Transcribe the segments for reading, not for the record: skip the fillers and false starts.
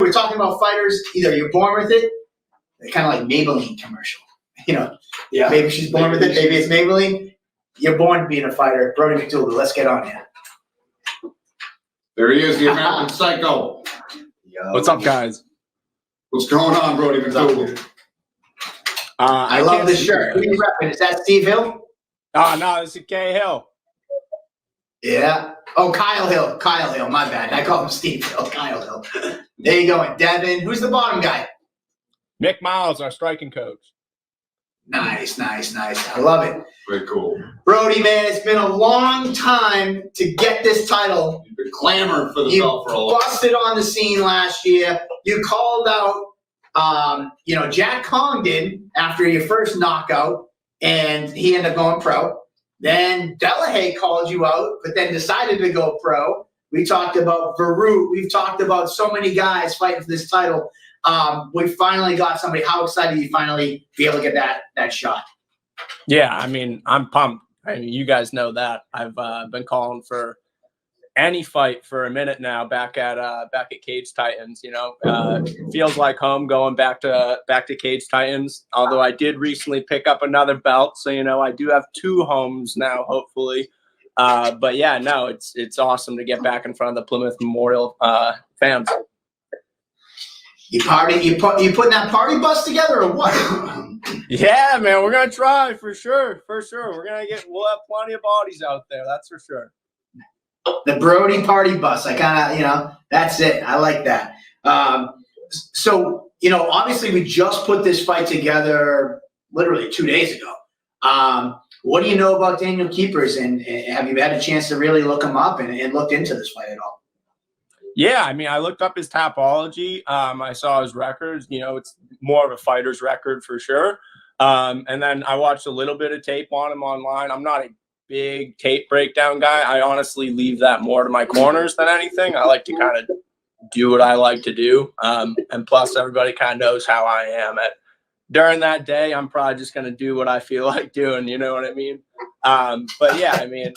we're talking about fighters. Either you're born with it, kind of like Maybelline commercial. Yeah. Maybe she's born with it. Maybe it's Maybelline. You're born being a fighter. Brody McDougal, let's get on here. There he is, the American Psycho. Yo. What's up, guys? What's going on, Brody McDougal? I love this shirt. Who are you repping? Is that Steve Hill? Oh, no, this is K. Hill. Yeah. Oh, Kyle Hill. Kyle Hill. My bad. I call him Steve Hill. Kyle Hill. There you go. And Devin. Who's the bottom guy? Mick Miles, our striking coach. Nice. I love it. Very cool. Brody, man, it's been a long time to get this title. You've been clamoring for the belt for a while. You busted on the scene last year. You called out, Jack Congdon after your first knockout, and he ended up going pro. Then Delahaye called you out, but then decided to go pro. We talked about Varut. We've talked about so many guys fighting for this title. We finally got somebody. How excited you finally be able to get that shot? Yeah, I mean, I'm pumped. I mean, you guys know that. I've been calling for any fight for a minute now back at Cage Titans. Feels like home going back to Cage Titans. Although I did recently pick up another belt, so I do have 2 homes now, hopefully. But yeah, no, it's awesome to get back in front of the Plymouth Memorial fans. You putting that party bus together or what? Yeah, man, we're gonna try for sure. We'll have plenty of bodies out there, that's for sure. The Brody party bus. I kind of, that's it. I like that. So, obviously we just put this fight together literally 2 days ago. What do you know about Daniel Keepers, and have you had a chance to really look him up and looked into this fight at all? Yeah, I mean, I looked up his Tapology. I saw his records. It's more of a fighter's record for sure. And then I watched a little bit of tape on him online. I'm not a big tape breakdown guy. I honestly leave that more to my corners than anything. I like to kind of do what I like to do. And plus, everybody kind of knows how I am. During that day, I'm probably just going to do what I feel like doing. You know what I mean? But yeah, I mean,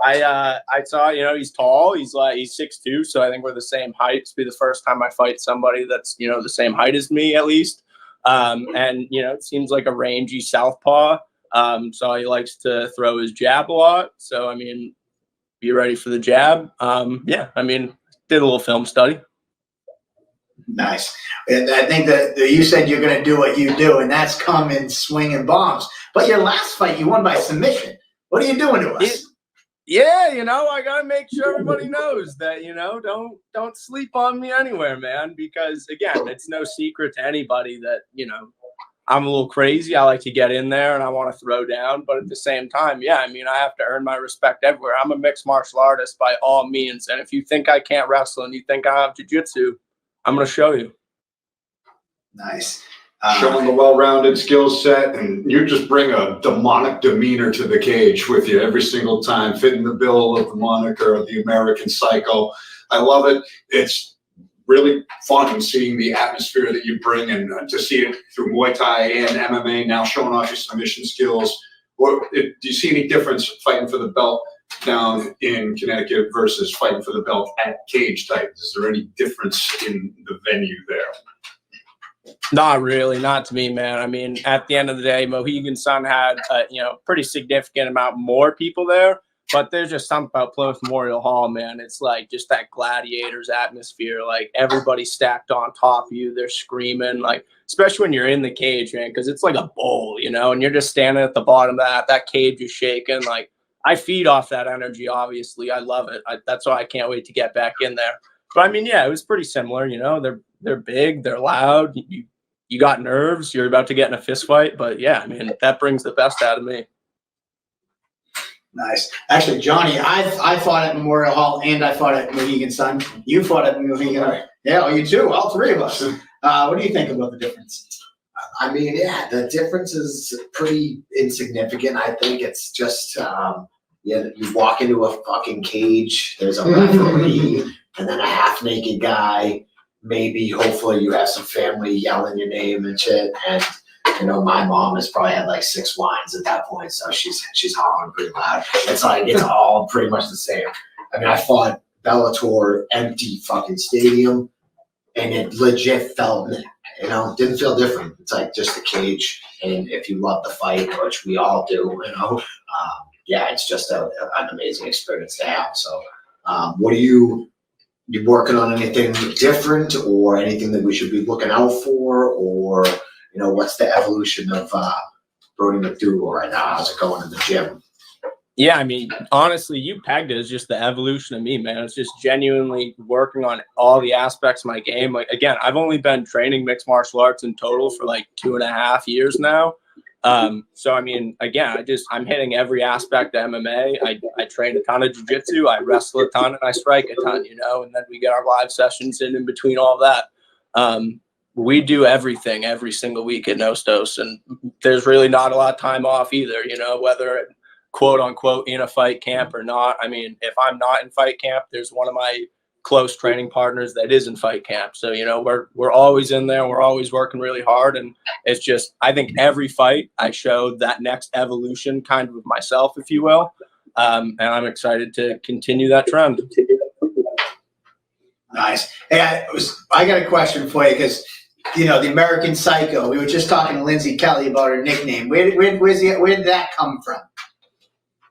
I saw, he's tall. He's 6'2", so I think we're the same height. It's be the first time I fight somebody that's, the same height as me at least. And, it seems like a rangy southpaw. So he likes to throw his jab a lot. So, I mean, be ready for the jab. Yeah, I mean, did a little film study. Nice. And I think that you said you're going to do what you do, and that's come and swinging bombs. But your last fight, you won by submission. What are you doing to us? Yeah, I got to make sure everybody knows that, don't sleep on me anywhere, man, because, again, it's no secret to anybody that, I'm a little crazy. I like to get in there and I want to throw down. But at the same time, yeah, I mean, I have to earn my respect everywhere. I'm a mixed martial artist by all means. And if you think I can't wrestle and you think I have jiu-jitsu, I'm going to show you. Nice. Showing the well-rounded skill set, and you just bring a demonic demeanor to the cage with you every single time, fitting the bill of the moniker of the American Psycho. I love it. It's really fun seeing the atmosphere that you bring, and to see it through Muay Thai and MMA, now showing off your submission skills. Do you see any difference fighting for the belt down in Connecticut versus fighting for the belt at Cage Titans? Is there any difference in the venue there? Not really, not to me, man. I mean, at the end of the day, Mohegan Sun had pretty significant amount more people there, but there's just something about Plymouth Memorial Hall, man. It's like just that gladiators atmosphere, like everybody stacked on top of you. They're screaming, like, especially when you're in the cage, man, because it's like a bowl, and you're just standing at the bottom of that cage is shaking. Like, I feed off that energy, obviously. I love it. That's why I can't wait to get back in there. But I mean, yeah, it was pretty similar. They're big, they're loud. You got nerves. You're about to get in a fist fight. But yeah, I mean, that brings the best out of me. Nice. Actually, Johnny, I fought at Memorial Hall and I fought at Mohegan Sun. You fought at Mohegan. Right. Yeah, you too. All three of us. What do you think about the difference? I mean, yeah, the difference is pretty insignificant. I think it's just, you walk into a fucking cage, there's a referee, and then a half-naked guy. Maybe, hopefully, you have some family yelling your name and shit. And, my mom has probably had like 6 wines at that point, so she's hollering pretty loud. It's like, it's all pretty much the same. I mean, I fought Bellator, empty fucking stadium. and it legit felt, didn't feel different. It's like just a cage, and if you love the fight, which we all do, yeah, it's just an amazing experience to have. So, what are you working on anything different or anything that we should be looking out for, or what's the evolution of Brody McDougal right now? How's it going in the gym? Yeah, I mean, honestly, you pegged it as just the evolution of me, man. It's just genuinely working on all the aspects of my game. Like, again, I've only been training mixed martial arts in total for like 2.5 years now. So, I mean, again, I'm hitting every aspect of MMA. I train a ton of jiu-jitsu, I wrestle a ton, and I strike a ton, and then we get our live sessions in between all that. We do everything every single week at NOSTOS, and there's really not a lot of time off either, whether quote unquote in a fight camp or not. I mean, if I'm not in fight camp, there's one of my close training partners that is in fight camp. So, we're always in there. We're always working really hard. And it's just, I think every fight I showed that next evolution kind of myself, if you will. And I'm excited to continue that trend. Nice. Hey, I got a question for you because, the American Psycho, we were just talking to Lindsay Kelly about her nickname. Where did that come from?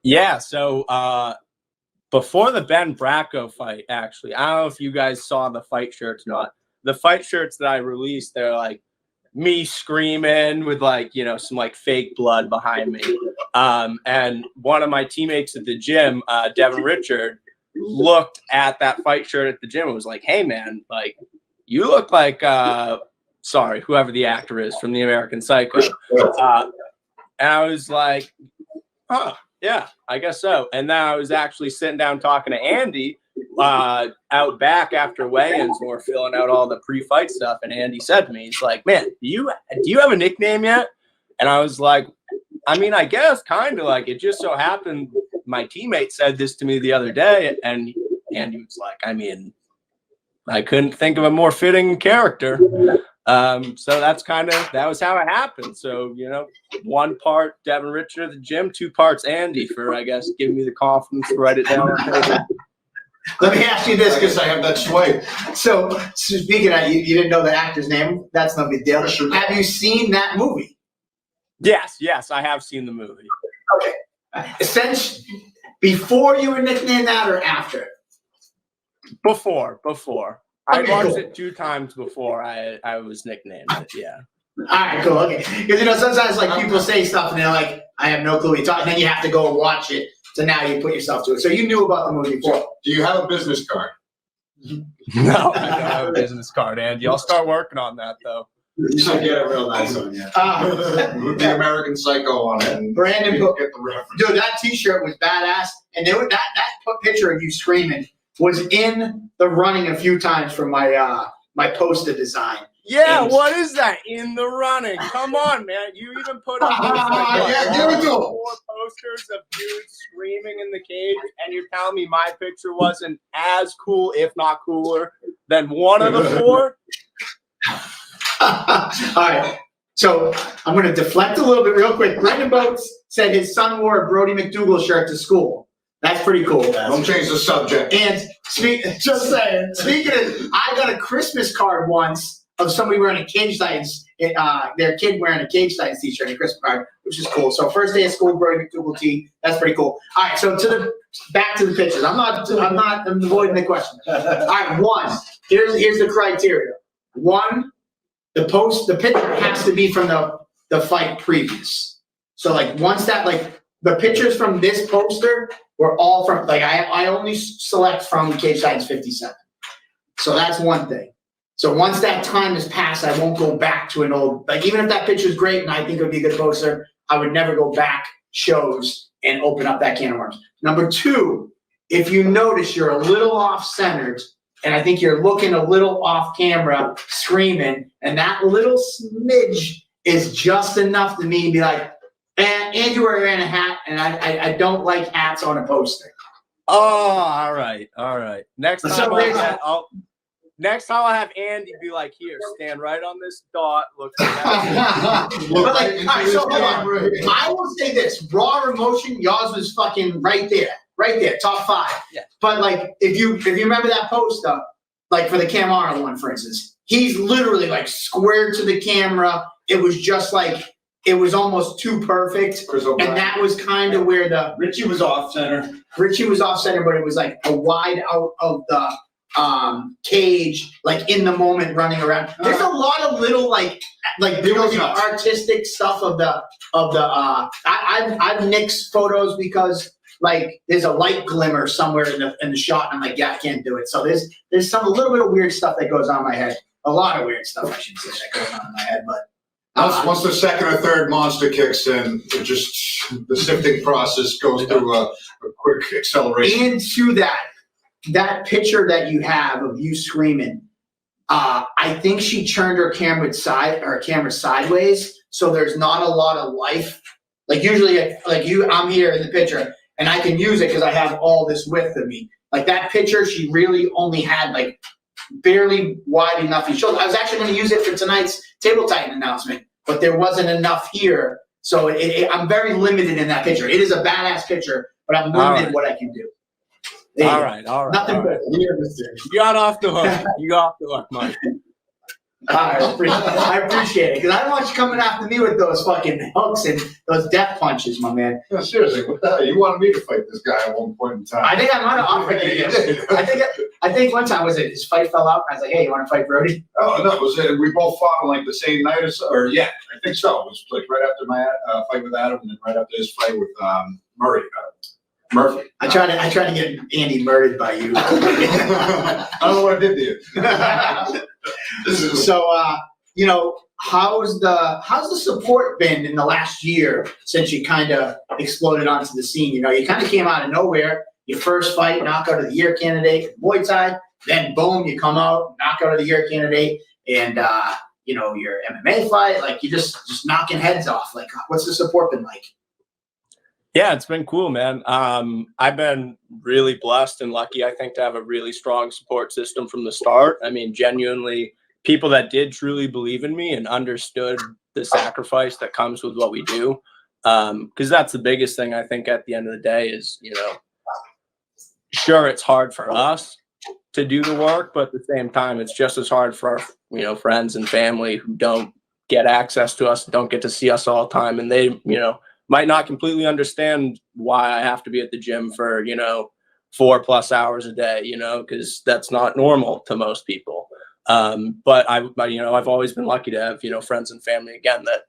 Yeah. So, before the Ben Bracco fight, actually, I don't know if you guys saw the fight shirts or not. The fight shirts that I released, they're like me screaming with some fake blood behind me. And one of my teammates at the gym, Devin Richard, looked at that fight shirt at the gym and was like, "Hey man, you look like whoever the actor is from the American Psycho." And I was like, "Huh. Yeah, I guess so." And then I was actually sitting down talking to Andy out back after weigh-ins, and we're filling out all the pre-fight stuff. And Andy said to me, he's like, "Man, do you have a nickname yet?" And I was like, "I mean, I guess kind of it just so happened my teammate said this to me the other day." And Andy was like, "I mean, I couldn't think of a more fitting character." So that was how it happened. So, one part Devin Richard at the gym, 2 parts Andy for, I guess, giving me the confidence to write it down. Let me ask you this, because I have that sway. So speaking of, you didn't know the actor's name. That's no big deal. Have you seen that movie? Yes, I have seen the movie. Okay. Since before you were nicknamed that or after? Before. I Okay, watched cool. it 2 times before I was nicknamed it, yeah. All right, cool. Okay. Because, sometimes people say stuff and they're like, "I have no clue what you're talking," and then you have to go and watch it. So now you put yourself to it. So you knew about the movie before. Do you have a business card? No, I don't have a business card, Andy. I'll start working on that, though. You should get a real nice one, yeah. With the American Psycho on it. And Brandon, you get the reference. dude, that T-shirt was badass, and that picture of you screaming was in the running a few times for my my poster design. Yeah, what is that? In the running. Come on, man. You even put up give it to him. 4 posters of dudes screaming in the cage, and you're telling me my picture wasn't as cool, if not cooler, than one of the 4? All right. So I'm going to deflect a little bit real quick. Brendan Boats said his son wore a Brody McDougal shirt to school. That's pretty cool. Don't change the subject. And just saying, speaking of, I got a Christmas card once of somebody wearing a Cage Titans, their kid wearing a Cage Titans t-shirt, a Christmas card, which is cool. So first day of school, Brody McDougal tee. That's pretty cool. All right, so back to the pictures. I'm not avoiding the question. All right, 1. Here's the criteria. 1, the picture has to be from the fight previous. So once that the pictures from this poster were all from I only select from Cage Titans 57. So that's one thing. So once that time has passed, I won't go back to an old, even if that picture is great and I think it would be a good poster, I would never go back shows and open up that can of worms. Number 2, if you notice you're a little off-centered and I think you're looking a little off camera, screaming, and that little smidge is just enough to me to be like, and you were wearing a hat, and I don't like hats on a poster. Oh, all right. Next time I'll have Andy be like, "Here, stand right on this dot. Look at that." But all right, so hold on. I will say this: raw emotion, yours was fucking right there, top 5. Yeah. But if you remember that poster, for the Camaro one, for instance, he's literally like squared to the camera. It was just like, it was almost too perfect. And that was kind of where Richie was off center. Richie was off center, but it was like a wide out of the cage, like in the moment running around. There's a lot of little like really artistic stuff of the I've nixed photos because like there's a light glimmer somewhere in the shot, and I'm like, yeah, I can't do it. So there's a little bit of weird stuff that goes on in my head. A lot of weird stuff, I should say, that goes on in my head, but. Once the second or third monster kicks in, it just the sifting process goes through a quick acceleration. And to that picture that you have of you screaming, I think she turned her camera sideways, so there's not a lot of life. Like usually, like you, I'm here in the picture, and I can use it because I have all this width of me. Like that picture, she really only had like barely wide enough. I was actually going to use it for tonight's Table Titan announcement, but there wasn't enough here. So I'm very limited in that picture. It is a badass picture, but I'm limited in what I can do. All right. Nothing but You got off the hook. You got off the hook, Mike. I appreciate it, because I don't want you coming after me with those fucking hooks and those death punches, my man. No, seriously, what the hell? You wanted me to fight this guy at one point in time. I think I might have offered you. I think one time his fight fell out. I was like, hey, you want to fight Brody? Oh no, it was we both fought on like the same night or so, or yeah, I think so. It was like right after my fight with Adam, and then right after his fight with Murphy. I tried to get Andy murdered by you. I don't know what I did to you. So how's the support been in the last year since you kind of exploded onto the scene? You kind of came out of nowhere. Your first fight, knockout of the year candidate, Muay Thai. Then boom, you come out, knockout of the year candidate, and your MMA fight. Like you just knocking heads off. Like what's the support been like? Yeah, it's been cool, man. I've been really blessed and lucky, I think, to have a really strong support system from the start. I mean, genuinely, people that did truly believe in me and understood the sacrifice that comes with what we do. Because that's the biggest thing, I think, at the end of the day is, sure, it's hard for us to do the work, but at the same time, it's just as hard for our, friends and family who don't get access to us, don't get to see us all the time. And they, might not completely understand why I have to be at the gym for, 4+ hours a day, because that's not normal to most people. But I've always been lucky to have, friends and family again that,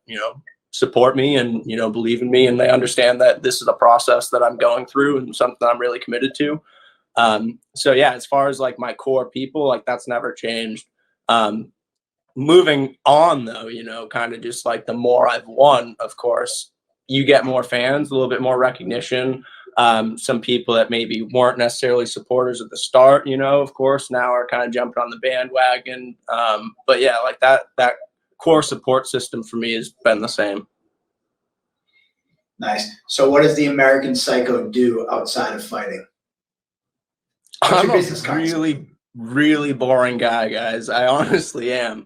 support me and, believe in me, and they understand that this is a process that I'm going through and something I'm really committed to. So yeah, as far as like my core people, like that's never changed. Moving on though, kind of just like the more I've won, of course, you get more fans, a little bit more recognition. Some people that maybe weren't necessarily supporters at the start, of course, now are kind of jumping on the bandwagon. But yeah, like that core support system for me has been the same. Nice. So what does the American Psycho do outside of fighting? What's your business card? Really, really boring guy, guys. I honestly am.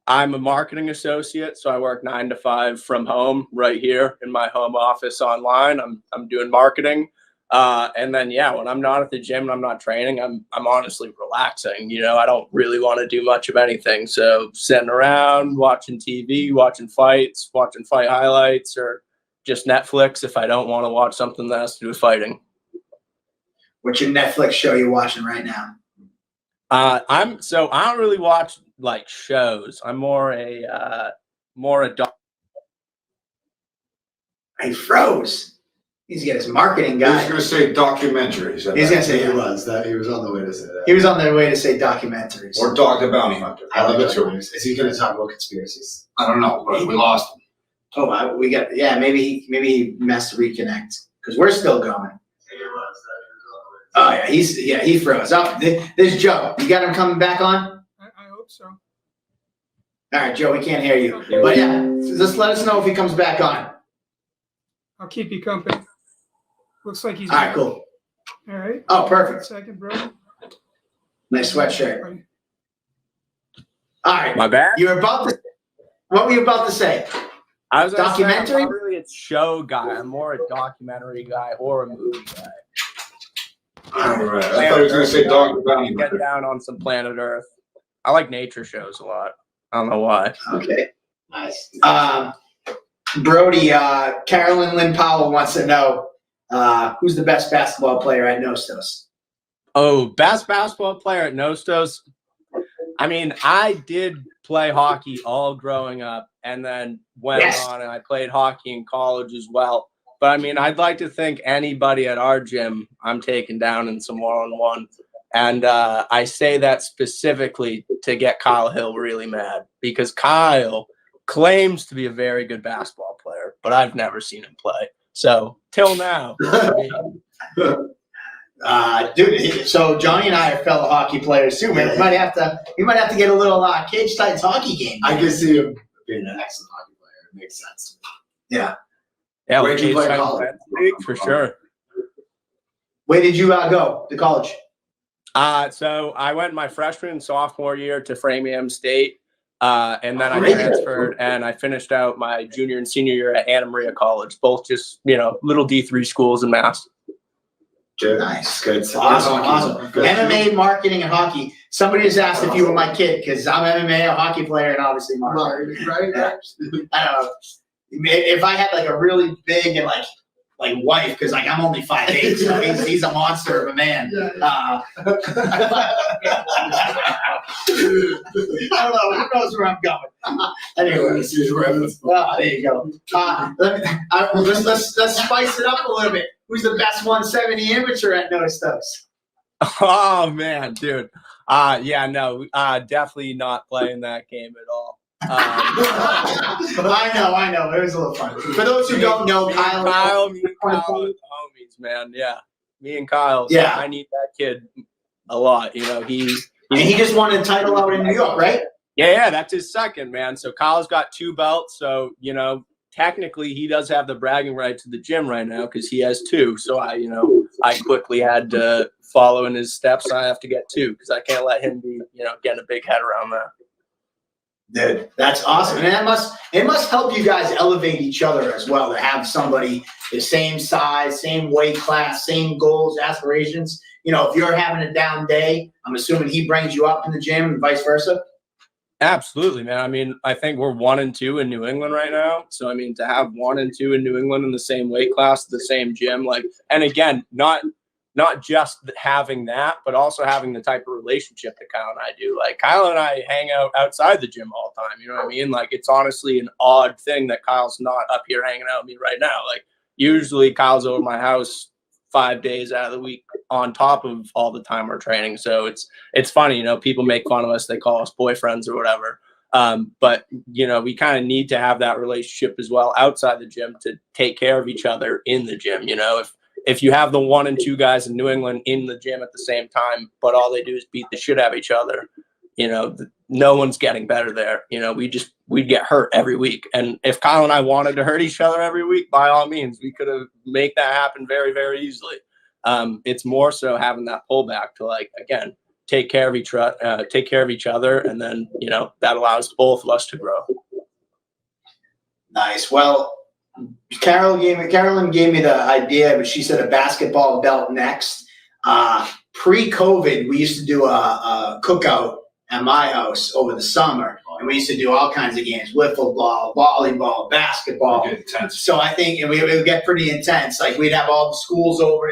I'm a marketing associate, so I work 9 to 5 from home right here in my home office online. I'm doing marketing. And then, yeah, when I'm not at the gym and I'm not training, I'm honestly relaxing. I don't really want to do much of anything. So sitting around, watching TV, watching fights, watching fight highlights, or just Netflix if I don't want to watch something that has to do with fighting. What's your Netflix show you're watching right now? I don't really watch like shows. I'm more a He froze. He's got his marketing guy. He's going to say documentaries. He's going to say He was on the way to say that. He was on the way to say documentaries. Or Dog the Bounty Hunter. I love it. Is he going to talk about conspiracies? I don't know, but we lost him. Oh, maybe he messed reconnect because we're still going. Oh yeah, he froze up. There's Joe. You got him coming back on? I hope so. All right, Joe, we can't hear you. But yeah, just let us know if he comes back on. I'll keep you company. Looks like he's All right, cool. All right. Oh, perfect. Second, bro. Nice sweatshirt. All right. My bad. What were you about to say? I was documentary? Say, I'm not really a show guy. I'm more a documentary guy or a movie guy. All right. I thought he was going to say Dog the Bounty Hunter. Get down on some planet Earth. I like nature shows a lot. I don't know why. Okay. Nice. Brody, Carolyn Lynn Powell wants to know who's the best basketball player at Nostos? Oh, best basketball player at Nostos. I mean, I did play hockey all growing up and then went on and I played hockey in college as well. But I mean, I'd like to think anybody at our gym I'm taking down in some one-on-one. And I say that specifically to get Kyle Hill really mad because Kyle claims to be a very good basketball player, but I've never seen him play. So till now. Dude, so Johnny and I are fellow hockey players too, man. We might have to get a little Cage Titans hockey game. I can see him being an excellent hockey player. It makes sense. Yeah. Yeah, Where'd you play college? For sure. Where did you go to college? So I went my freshman and sophomore year to Framingham State, and then I transferred and I finished out my junior and senior year at Anna Maria College, both just, little D3 schools in Mass. Good. Nice. Good. Awesome. Good. MMA, marketing, and hockey. Somebody just asked if you were my kid because I'm MMA, a hockey player, and obviously marketing. Right. Yeah. I don't know. If I had like a really big and like wife, because like I'm only 5'8", so he's a monster of a man. I don't know. Who knows where I'm going? Anyway, there you go. Let's spice it up a little bit. Who's the best 170 amateur at NOSTOS? Oh man, dude. Definitely not playing that game at all. I know. It was a little fun. For those who don't know, me and Kyle are homies, man. Yeah, me and Kyle. So yeah, I need that kid a lot. He just won a title out in New York, right? Yeah, that's his second, man. So Kyle's got 2 belts. So technically he does have the bragging rights to the gym right now because he has 2. So I quickly had to follow in his steps. I have to get 2 because I can't let him be getting a big head around that. Dude, that's awesome. And it must help you guys elevate each other as well to have somebody the same size, same weight class, same goals, aspirations. If you're having a down day, I'm assuming he brings you up in the gym and vice versa. Absolutely, man. I mean, I think we're 1 and 2 in New England right now. So I mean, to have 1 and 2 in New England in the same weight class, the same gym, and again, not just having that, but also having the type of relationship that Kyle and I do. Like Kyle and I hang out outside the gym all the time. You know what I mean? Like it's honestly an odd thing that Kyle's not up here hanging out with me right now. Like usually Kyle's over my house 5 days out of the week on top of all the time we're training. So it's funny, people make fun of us. They call us boyfriends or whatever. But we kind of need to have that relationship as well outside the gym to take care of each other in the gym. If you have the 1 and 2 guys in New England in the gym at the same time, but all they do is beat the shit out of each other, no one's getting better there. We'd get hurt every week. And if Kyle and I wanted to hurt each other every week, by all means, we could have make that happen very, very easily. It's more so having that pullback to again, take care of each other. And then, that allows both of us to grow. Nice. Well, Carolyn gave me the idea, but she said a basketball belt next. Pre-COVID, we used to do a cookout at my house over the summer, and we used to do all kinds of games: wiffle ball, volleyball, basketball. So I think it would get pretty intense. Like we'd have all the schools over.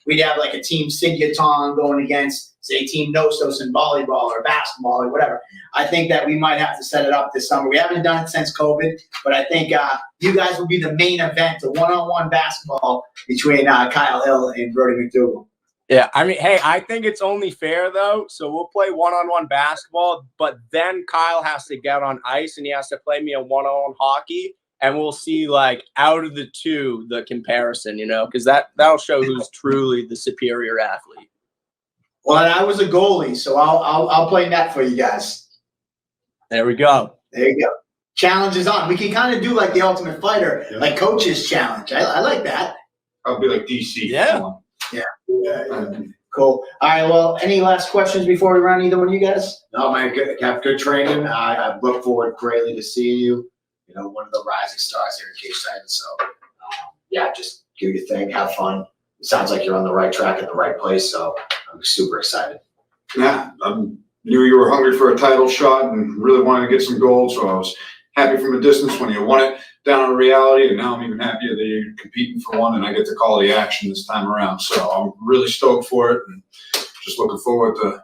We'd have like a team Sigyaton going against, say, Team Nostos in volleyball or basketball or whatever. I think that we might have to set it up this summer. We haven't done it since COVID, but I think you guys will be the main event, a one-on-one basketball between Kyle Hill and Brody McDougal. Yeah, I mean, hey, I think it's only fair, though. So we'll play one-on-one basketball, but then Kyle has to get on ice and he has to play me a one-on-one hockey. And we'll see, out of the 2, the comparison, because that'll show who's truly the superior athlete. Well, and I was a goalie, so I'll play net for you guys. There we go. There you go. Challenge is on. We can kind of do like the Ultimate Fighter, like coach's challenge. I like that. I'll be like DC. Yeah. Cool. All right. Well, any last questions before we run either one of you guys? No, man. Have good training. I look forward greatly to seeing you. One of the rising stars here in Cage Titans. So, just do your thing, have fun. It sounds like you're on the right track at the right place. So I'm super excited. Yeah, I'm knew you were hungry for a title shot and really wanted to get some gold. So I was happy from a distance when you won it down in reality. And now I'm even happier that you're competing for one and I get to call the action this time around. So I'm really stoked for it and just looking forward to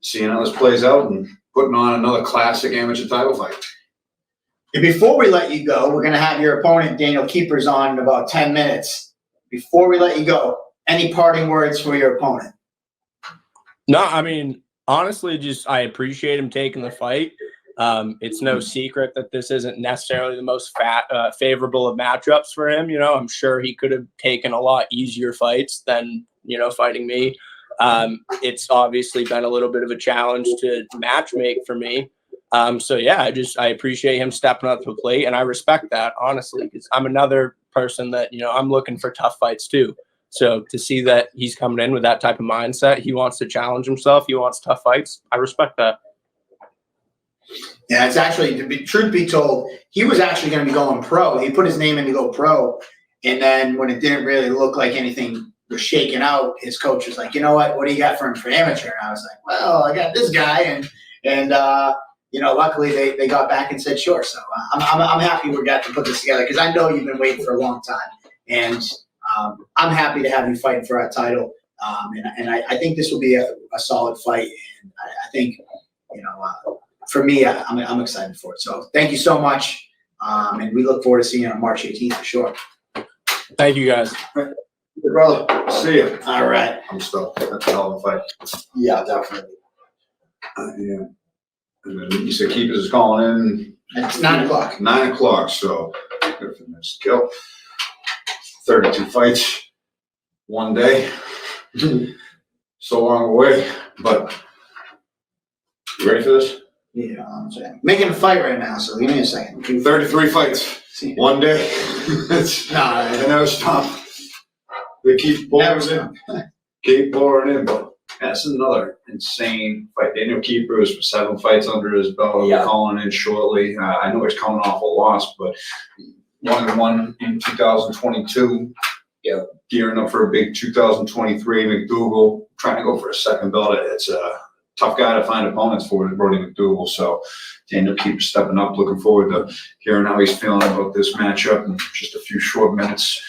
seeing how this plays out and putting on another classic amateur title fight. And before we let you go, we're going to have your opponent, Daniel Keepers, on in about 10 minutes. Before we let you go, any parting words for your opponent? No, I mean, honestly, just I appreciate him taking the fight. It's no secret that this isn't necessarily the most favorable of matchups for him. You know, I'm sure he could have taken a lot easier fights than, you know, fighting me. It's obviously been a little bit of a challenge to match make for me. So yeah, I appreciate him stepping up to the plate, and I respect that, honestly, because I'm another person that, you know, I'm looking for tough fights too. So to see that he's coming in with that type of mindset, he wants to challenge himself, he wants tough fights, I respect that. Yeah, it's actually, truth be told, he was actually going to be going pro. He put his name in to go pro, and then when it didn't really look like anything was shaking out, his coach was like, you know what do you got for him for amateur? And I was like, well, I got this guy, and you know, luckily they got back and said sure. So I'm happy we got to put this together because I know you've been waiting for a long time, and I'm happy to have you fighting for our title. And I think this will be a solid fight, and I think, you know, for me, I'm excited for it. So thank you so much, and we look forward to seeing you on March 18th for sure. Thank you, guys. Hey, brother, see you. All right. I'm stoked. That's a hell of a fight. Yeah, definitely. Yeah. And then you said Keepers is calling in. It's 9 o'clock. 9 o'clock, so good for the next kill. 32 fights, one day. So long away, but you ready for this? Yeah, I'm making a fight right now, so give me a second. 33 fights, one day. It's, I never stop. They keep pouring in. Keep pouring in, but that's another insane fight. Daniel Keepers with 7 fights under his belt. Yeah. Calling in shortly. I know he's coming off a loss, but 1-1 in 2022. Yeah. Gearing up for a big 2023. McDougal trying to go for a second belt. It's a tough guy to find opponents for, Brody McDougal. So Daniel Keepers stepping up. Looking forward to hearing how he's feeling about this matchup in just a few short minutes.